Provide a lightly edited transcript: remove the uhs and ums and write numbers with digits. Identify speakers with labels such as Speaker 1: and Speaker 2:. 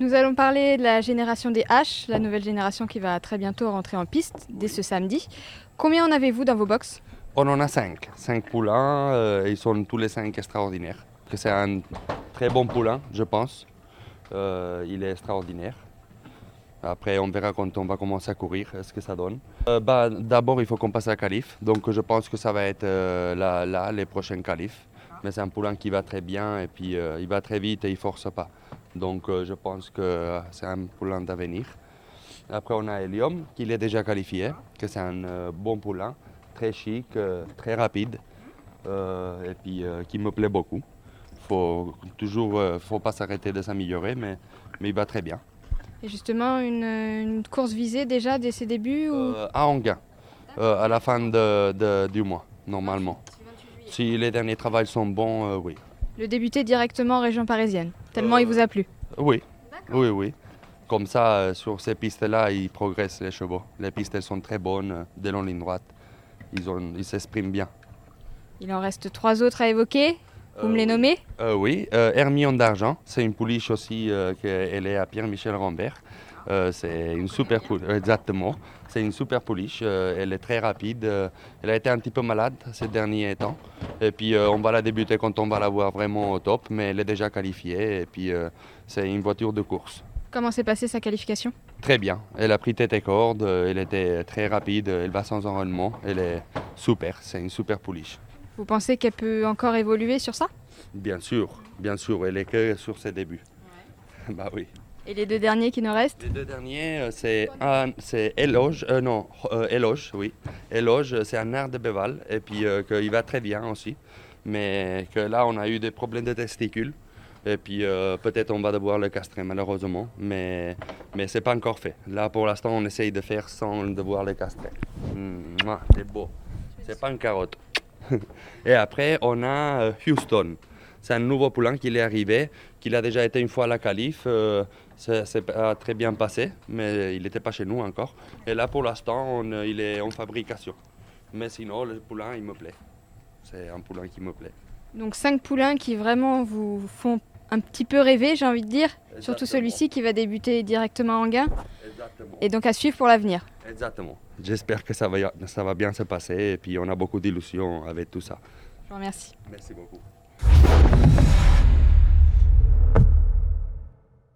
Speaker 1: Nous allons parler de la génération des H, la nouvelle génération qui va très bientôt rentrer en piste dès ce samedi. Combien en avez-vous dans vos box?
Speaker 2: On en a 5 poulains, ils sont tous les 5 extraordinaires. C'est un très bon poulain, je pense. Il est extraordinaire. Après, on verra quand on va commencer à courir, ce que ça donne. D'abord, il faut qu'on passe à la qualif. Donc, je pense que ça va être les prochains qualifs. Mais c'est un poulain qui va très bien et puis il va très vite et il ne force pas. Donc, je pense que c'est un poulain d'avenir. Après, on a Helium, qui est déjà qualifié, que c'est un bon poulain, très chic, très rapide et puis qui me plaît beaucoup. Faut pas s'arrêter de s'améliorer, mais il va très bien.
Speaker 1: Et justement, une course visée déjà dès ses débuts ou...
Speaker 2: À Anguin, à la fin du mois, normalement. Si les derniers travaux sont bons, oui.
Speaker 1: Le débuter directement en région parisienne, tellement il vous a plu?
Speaker 2: Oui, oui. Comme ça, sur ces pistes-là, ils progressent les chevaux. Les pistes elles sont très bonnes, de longue ligne droite. Ils s'expriment bien.
Speaker 1: Il en reste 3 autres à évoquer. Vous me les nommez?
Speaker 2: Oui, Hermione d'Argent, c'est une pouliche aussi, elle est à Pierre-Michel Rambert. C'est une super pouliche, exactement. C'est une super pouliche, elle est très rapide. Elle a été un petit peu malade ces derniers temps. Et puis on va la débuter quand on va la voir vraiment au top, mais elle est déjà qualifiée. Et puis c'est une voiture de course.
Speaker 1: Comment s'est passée sa qualification?
Speaker 2: Très bien, elle a pris tête et corde, elle était très rapide, elle va sans enrôlement, elle est super, c'est une super pouliche.
Speaker 1: Vous pensez qu'elle peut encore évoluer sur ça?
Speaker 2: Bien sûr, elle est que sur ses débuts. Ouais. Bah oui.
Speaker 1: Et les 2 derniers qui nous restent?
Speaker 2: Les 2 derniers, c'est Éloge, Éloge, oui. Éloge, c'est un art de Béval, et puis qu'il va très bien aussi. Mais que là, on a eu des problèmes de testicules, et puis peut-être on va devoir le castrer, malheureusement. Mais c'est pas encore fait. Là, pour l'instant, on essaye de faire sans devoir le castrer. C'est beau. C'est pas une carotte. Et après, on a Houston. C'est un nouveau poulain qui est arrivé, qui a déjà été une fois à la qualif. Ça s'est très bien passé, mais il n'était pas chez nous encore. Et là, pour l'instant, il est en fabrication. Mais sinon, le poulain, il me plaît. C'est un poulain qui me plaît.
Speaker 1: Donc 5 poulains qui vraiment vous font un petit peu rêver, j'ai envie de dire.
Speaker 2: Exactement.
Speaker 1: Surtout celui-ci qui va débuter directement en gain.
Speaker 2: Exactement.
Speaker 1: Et donc à suivre pour l'avenir.
Speaker 2: Exactement. J'espère que ça va bien se passer et puis on a beaucoup d'illusions avec tout ça.
Speaker 1: Je vous remercie.
Speaker 2: Merci beaucoup.